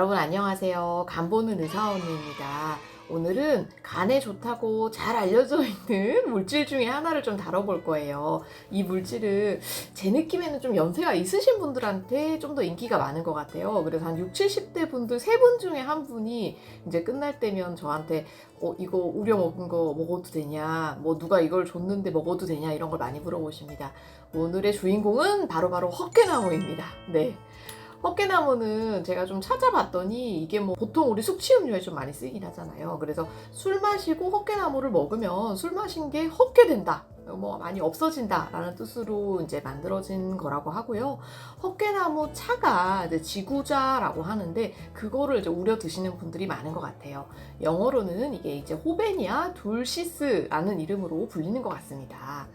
여러분 안녕하세요. 간 보는 의사 언니입니다. 오늘은 간에 좋다고 잘 알려져 있는 물질 중에 하나를 좀 다뤄볼 거예요. 이 물질은 제 느낌에는 좀 연세가 있으신 분들한테 좀 더 인기가 많은 것 같아요. 그래서 한 60, 70대 분들 3분 중에 한 분이 이제 끝날 때면 저한테 이거 우려 먹은 거 먹어도 되냐, 뭐 누가 이걸 줬는데 먹어도 되냐 이런 걸 많이 물어보십니다. 오늘의 주인공은 바로 헛개나무입니다. 네. 헛개나무는 제가 좀 찾아봤더니 이게 뭐 보통 우리 숙취음료에 좀 많이 쓰이긴 하잖아요. 그래서 술 마시고 헛개나무를 먹으면 술 마신 게 헛게 된다, 뭐 많이 없어진다 라는 뜻으로 이제 만들어진 거라고 하고요. 헛개나무 차가 이제 지구자라고 하는데 그거를 이제 우려 드시는 분들이 많은 것 같아요. 영어로는 이게 이제 호베니아 둘시스라는 이름으로 불리는 것 같습니다.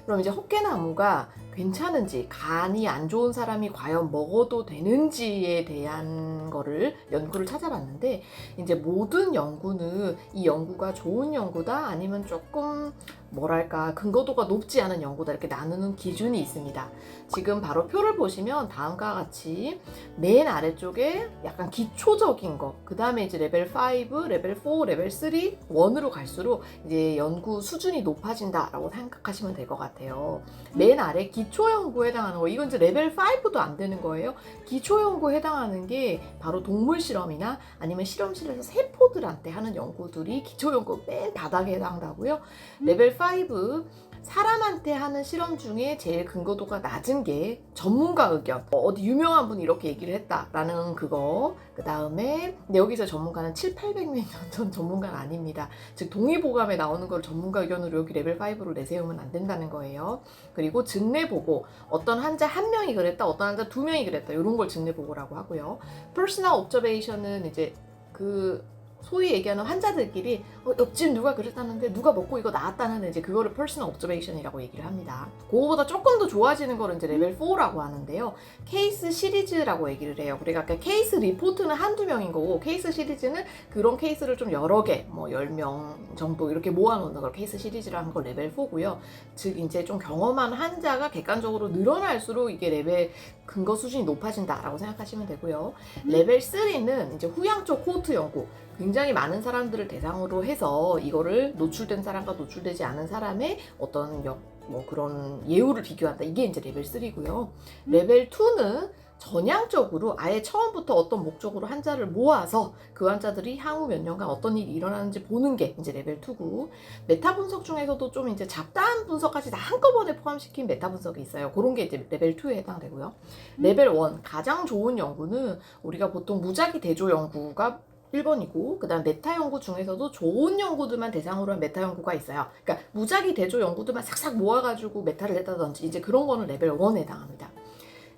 그럼 이제 헛개나무가 괜찮은지, 간이 안 좋은 사람이 과연 먹어도 되는지에 대한 거를 연구를 찾아봤는데, 이제 모든 연구는 이 연구가 좋은 연구다 아니면 조금 뭐랄까 근거도가 높지 않은 연구다 이렇게 나누는 기준이 있습니다. 지금 바로 표를 보시면 다음과 같이 맨 아래쪽에 약간 기초적인 거, 그 다음에 이제 레벨 5, 레벨 4, 레벨 3, 1으로 갈수록 이제 연구 수준이 높아진다라고 생각하시면 될 것 같아요. 맨 아래 기초 연구에 해당하는 거, 이건 이제 레벨 5도 안 되는 거예요. 기초 연구에 해당하는 게 바로 동물 실험이나 아니면 실험실에서 세포들한테 하는 연구들이 기초 연구 맨 바닥에 해당한다고요. 레벨 5, 사람한테 하는 실험 중에 제일 근거도가 낮은 게 전문가 의견, 어디 유명한 분이 이렇게 얘기를 했다라는 그거, 그 다음에 여기서 전문가는 7, 800명 전 전문가는 아닙니다. 즉 동의보감에 나오는 걸 전문가 의견으로 여기 레벨 5로 내세우면 안 된다는 거예요. 그리고 증례보고, 어떤 환자 한 명이 그랬다, 어떤 환자 2명이 그랬다, 이런 걸 증례보고라고 하고요. 퍼스널 옵저베이션은 이제 그 소위 얘기하는 환자들끼리 옆집 누가 그랬다는데 누가 먹고 이거 나았다는 이제 그거를 퍼스널 옵저베이션이라고 얘기를 합니다. 그거보다 조금 더 좋아지는 거는 이제 레벨 4라고 하는데요. 케이스 시리즈라고 얘기를 해요. 그러니까 케이스 리포트는 한두 명인 거고, 케이스 시리즈는 그런 케이스를 좀 여러 개, 뭐 10명 정도 이렇게 모아놓는 걸 케이스 시리즈라는 걸 레벨 4고요. 즉 이제 좀 경험한 환자가 객관적으로 늘어날수록 이게 레벨 근거 수준이 높아진다라고 생각하시면 되고요. 레벨 3는 이제 후양적 코호트 연구, 굉장히 많은 사람들을 대상으로 해서 이거를 노출된 사람과 노출되지 않은 사람의 어떤 뭐 그런 예후를 비교한다. 이게 이제 레벨 3고요. 레벨 2는 전향적으로 아예 처음부터 어떤 목적으로 환자를 모아서 그 환자들이 향후 몇 년간 어떤 일이 일어나는지 보는 게 이제 레벨 2고, 메타 분석 중에서도 좀 이제 잡다한 분석까지 다 한꺼번에 포함시킨 메타 분석이 있어요. 그런 게 이제 레벨 2에 해당되고요. 레벨 1, 가장 좋은 연구는 우리가 보통 무작위 대조 연구가 1번이고, 그 다음 메타 연구 중에서도 좋은 연구들만 대상으로 한 메타 연구가 있어요. 그러니까 무작위 대조 연구들만 싹싹 모아가지고 메타를 했다든지 이제 그런 거는 레벨 1에 해당합니다.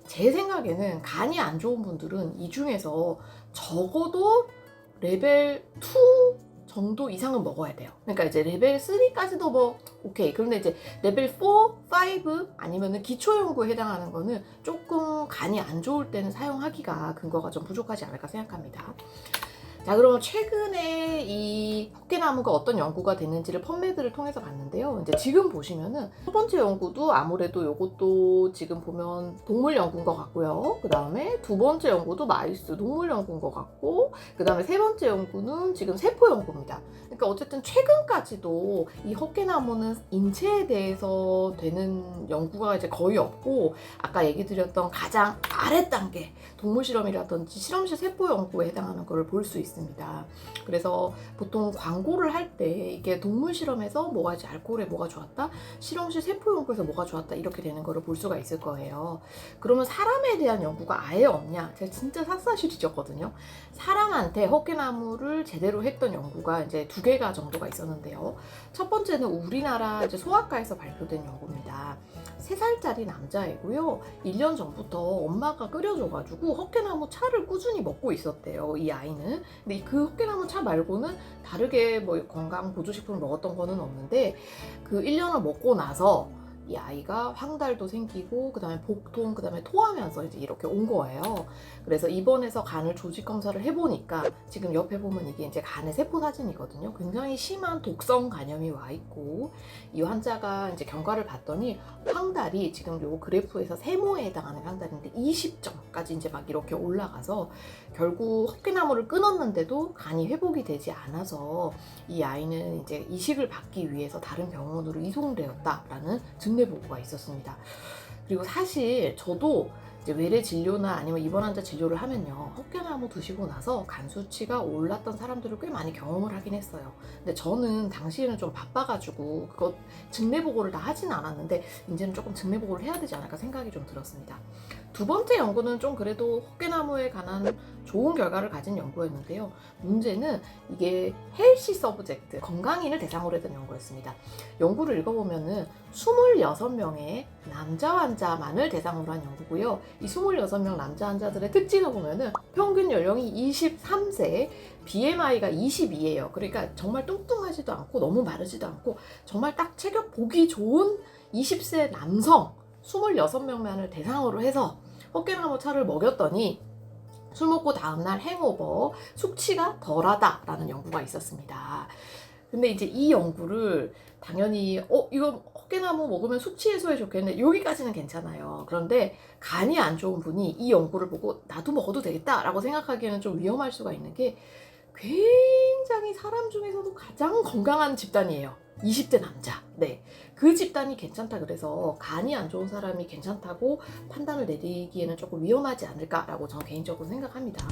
제 생각에는 간이 안 좋은 분들은 이 중에서 적어도 레벨 2 정도 이상은 먹어야 돼요. 그러니까 이제 레벨 3까지도 뭐 오케이. 그런데 이제 레벨 4, 5 아니면은 기초 연구에 해당하는 거는 조금 간이 안 좋을 때는 사용하기가 근거가 좀 부족하지 않을까 생각합니다. 자, 그러면 최근에 이 헛개나무가 어떤 연구가 됐는지를 펀메드를 통해서 봤는데요. 이제 지금 보시면은 첫 번째 연구도 아무래도 요것도 지금 보면 동물 연구인 것 같고요. 그 다음에 두 번째 연구도 마이스 동물 연구인 것 같고, 그 다음에 세 번째 연구는 지금 세포 연구입니다. 그러니까 어쨌든 최근까지도 이 헛개나무는 인체에 대해서 되는 연구가 이제 거의 없고, 아까 얘기 드렸던 가장 아래 단계 동물 실험이라든지 실험실 세포 연구에 해당하는 것을 볼 수 있습니다. 그래서 보통 광고를 할 때 이게 동물 실험에서 뭐가 이제 알코올에 뭐가 좋았다, 실험실 세포 연구에서 뭐가 좋았다 이렇게 되는 거를 볼 수가 있을 거예요. 그러면 사람에 대한 연구가 아예 없냐? 제가 진짜 샅샅이 뒤졌거든요. 사람한테 헛개나무를 제대로 했던 연구가 이제 2개가 정도가 있었는데요. 첫 번째는 우리나라 이제 소아과에서 발표된 연구입니다. 3살짜리 남자애고요. 1년 전부터 엄마가 끓여줘가지고 헛개나무 차를 꾸준히 먹고 있었대요, 이 아이는. 근데 그 헛개나무 차 말고는 다르게 뭐 건강 보조식품을 먹었던 거는 없는데, 그 1년을 먹고 나서 이 아이가 황달도 생기고 그다음에 복통, 그다음에 토하면서 이제 이렇게 온 거예요. 그래서 입원해서 간을 조직 검사를 해보니까 지금 옆에 보면 이게 이제 간의 세포 사진이거든요. 굉장히 심한 독성 간염이 와 있고, 이 환자가 이제 경과를 봤더니 황달이 지금 요 그래프에서 세모에 해당하는 황달인데 20점까지 이제 막 이렇게 올라가서 결국 헛개나무를 끊었는데도 간이 회복이 되지 않아서 이 아이는 이제 이식을 받기 위해서 다른 병원으로 이송되었다라는 증례 보고가 있었습니다. 그리고 사실 저도 이제 외래 진료나 아니면 입원 환자 진료를 하면요, 헛개나무 드시고 나서 간 수치가 올랐던 사람들을 꽤 많이 경험을 하긴 했어요. 근데 저는 당시에는 좀 바빠가지고 그거 증례 보고를 다 하진 않았는데 이제는 조금 증례 보고를 해야 되지 않을까 생각이 좀 들었습니다. 두 번째 연구는 좀 그래도 헛개나무에 관한 좋은 결과를 가진 연구였는데요. 문제는 이게 헬시 서브젝트, 건강인을 대상으로 했던 연구였습니다. 연구를 읽어보면은 26명의 남자 환자만을 대상으로 한 연구고요. 이 26명 남자 환자들의 특징을 보면은 평균 연령이 23세, BMI가 22예요. 그러니까 정말 뚱뚱하지도 않고 너무 마르지도 않고 정말 딱 체격 보기 좋은 20세 남성 26명만을 대상으로 해서 헛개나무 차를 먹였더니 술 먹고 다음날 행오버, 숙취가 덜하다라는 연구가 있었습니다. 근데 이제 이 연구를 당연히 이거 헛개나무 먹으면 숙취 해소에 좋겠네, 여기까지는 괜찮아요. 그런데 간이 안 좋은 분이 이 연구를 보고 나도 먹어도 되겠다라고 생각하기에는 좀 위험할 수가 있는 게, 굉장히 사람 중에서도 가장 건강한 집단이에요. 20대 남자. 네. 그 집단이 괜찮다 그래서 간이 안 좋은 사람이 괜찮다고 판단을 내리기에는 조금 위험하지 않을까라고 저는 개인적으로 생각합니다.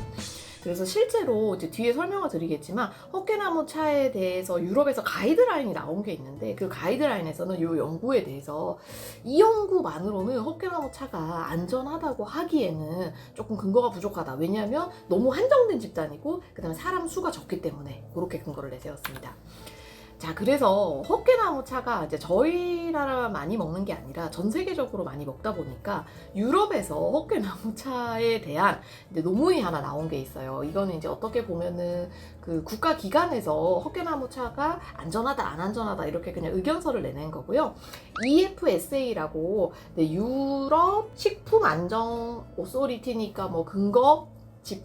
그래서 실제로 이제 뒤에 설명을 드리겠지만 헛개나무 차에 대해서 유럽에서 가이드라인이 나온 게 있는데, 그 가이드라인에서는 이 연구에 대해서 이 연구만으로는 헛개나무 차가 안전하다고 하기에는 조금 근거가 부족하다. 왜냐하면 너무 한정된 집단이고 그다음에 사람 수가 적기 때문에 그렇게 근거를 내세웠습니다. 자, 그래서 헛개나무 차가 이제 저희 나라만 많이 먹는 게 아니라 전 세계적으로 많이 먹다 보니까 유럽에서 헛개나무 차에 대한 이제 논문이 하나 나온 게 있어요. 이거는 이제 어떻게 보면은 그 국가 기관에서 헛개나무 차가 안전하다 안 안전하다 이렇게 그냥 의견서를 내는 거고요. EFSA라고 유럽 식품 안전 오소리티니까 뭐 근거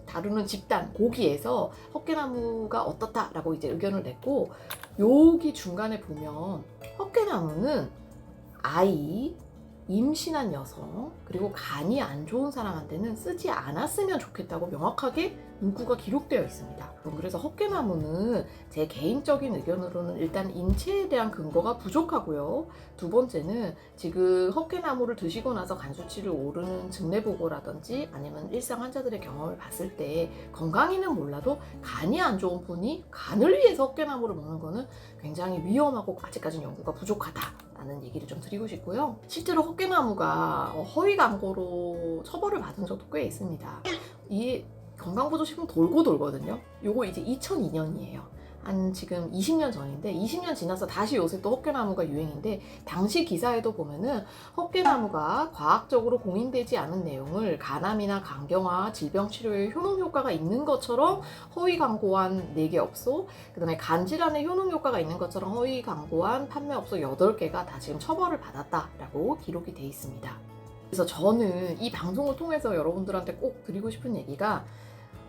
다루는 집단, 거기에서 헛개나무가 어떻다라고 이제 의견을 냈고, 여기 중간에 보면 헛개나무는 아이, 임신한 여성, 그리고 간이 안 좋은 사람한테는 쓰지 않았으면 좋겠다고 명확하게 문구가 기록되어 있습니다. 그래서 헛개나무는 제 개인적인 의견으로는 일단 인체에 대한 근거가 부족하고요. 두 번째는 지금 헛개나무를 드시고 나서 간 수치를 오르는 증례 보고라든지 아니면 일상 환자들의 경험을 봤을 때 건강인은 몰라도 간이 안 좋은 분이 간을 위해서 헛개나무를 먹는 거는 굉장히 위험하고 아직까지는 연구가 부족하다라는 얘기를 좀 드리고 싶고요. 실제로 헛개나무가 허위 광고로 처벌을 받은 적도 꽤 있습니다. 이 건강보조식품 돌고 돌거든요. 요거 이제 2002년이에요. 한 지금 20년 전인데 20년 지나서 다시 요새 또 헛개나무가 유행인데, 당시 기사에도 보면은 헛개나무가 과학적으로 공인되지 않은 내용을 간암이나 간경화, 질병 치료에 효능 효과가 있는 것처럼 허위 광고한 4개 업소, 그 다음에 간질환에 효능 효과가 있는 것처럼 허위 광고한 판매 업소 8개가 다 지금 처벌을 받았다라고 기록이 돼 있습니다. 그래서 저는 이 방송을 통해서 여러분들한테 꼭 드리고 싶은 얘기가,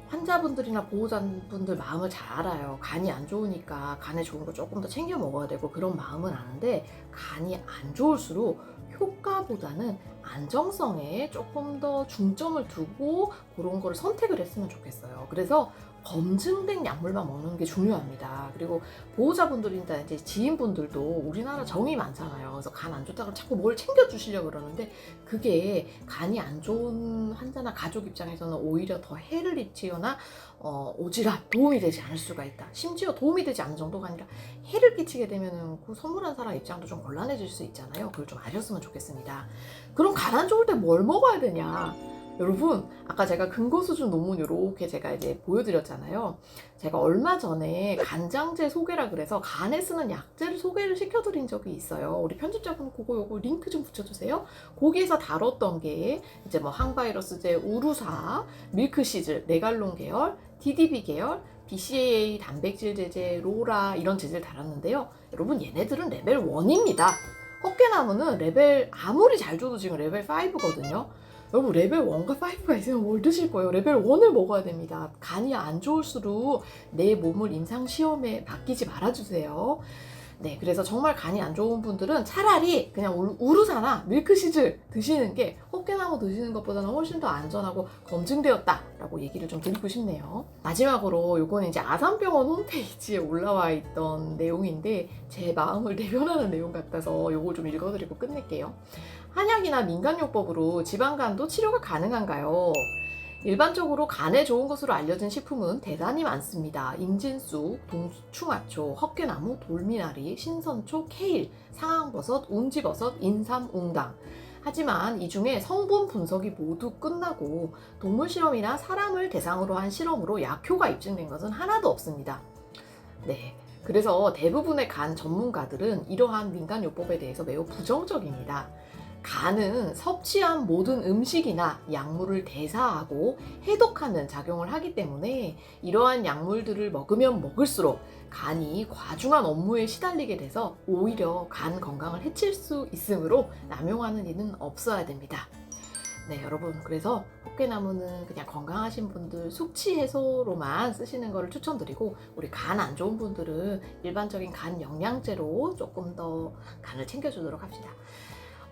환자분들이나 보호자분들 마음을 잘 알아요. 간이 안 좋으니까 간에 좋은 거 조금 더 챙겨 먹어야 되고 그런 마음은 아는데, 간이 안 좋을수록 효과보다는 안정성에 조금 더 중점을 두고 그런 거를 선택을 했으면 좋겠어요. 그래서 검증된 약물만 먹는 게 중요합니다. 그리고 보호자분들이나 이제 지인분들도 우리나라 정이 많잖아요. 그래서 간 안 좋다고 자꾸 뭘 챙겨주시려고 그러는데, 그게 간이 안 좋은 환자나 가족 입장에서는 오히려 더 해를 입히거나 오지랖 도움이 되지 않을 수가 있다. 심지어 도움이 되지 않는 정도가 아니라 해를 끼치게 되면은 그 선물한 사람 입장도 좀 곤란해질 수 있잖아요. 그걸 좀 아셨으면 좋겠습니다. 그럼 간 안 좋을 때 뭘 먹어야 되냐? 여러분, 아까 제가 근거 수준 논문 이렇게 제가 이제 보여드렸잖아요. 제가 얼마 전에 간장제 소개라 그래서 간에 쓰는 약제를 소개를 시켜드린 적이 있어요. 우리 편집자분 요거 링크 좀 붙여주세요. 거기에서 다뤘던 게 이제 뭐 항바이러스제, 우루사, 밀크시즐, 네갈론 계열, DDB 계열, BCAA 단백질 제제, 로라 이런 제제를 달았는데요. 여러분, 얘네들은 레벨 1입니다. 헛개나무는 레벨 아무리 잘 줘도 지금 레벨 5거든요. 여러분 레벨 1과 5가 있으면 뭘 드실 거예요? 레벨 1을 먹어야 됩니다. 간이 안 좋을수록 내 몸을 임상시험에 맡기지 말아주세요. 네, 그래서 정말 간이 안 좋은 분들은 차라리 그냥 우루사나 밀크시즈 드시는 게 헛개나무 드시는 것보다는 훨씬 더 안전하고 검증되었다라고 얘기를 좀 드리고 싶네요. 마지막으로 요거는 이제 아산병원 홈페이지에 올라와 있던 내용인데 제 마음을 대변하는 내용 같아서 요걸 좀 읽어드리고 끝낼게요. 한약이나 민간요법으로 지방간도 치료가 가능한가요? 일반적으로 간에 좋은 것으로 알려진 식품은 대단히 많습니다. 인진쑥, 동충하초, 헛개나무, 돌미나리, 신선초, 케일, 상황버섯, 운지버섯, 인삼, 웅당. 하지만 이 중에 성분 분석이 모두 끝나고 동물 실험이나 사람을 대상으로 한 실험으로 약효가 입증된 것은 하나도 없습니다. 네. 그래서 대부분의 간 전문가들은 이러한 민간요법에 대해서 매우 부정적입니다. 간은 섭취한 모든 음식이나 약물을 대사하고 해독하는 작용을 하기 때문에 이러한 약물들을 먹으면 먹을수록 간이 과중한 업무에 시달리게 돼서 오히려 간 건강을 해칠 수 있으므로 남용하는 일은 없어야 됩니다. 네, 여러분, 그래서 헛개나무는 그냥 건강하신 분들 숙취 해소로만 쓰시는 것을 추천드리고, 우리 간 안 좋은 분들은 일반적인 간 영양제로 조금 더 간을 챙겨주도록 합시다.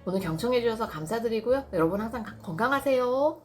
오늘 경청해 주셔서 감사드리고요. 여러분 항상 건강하세요.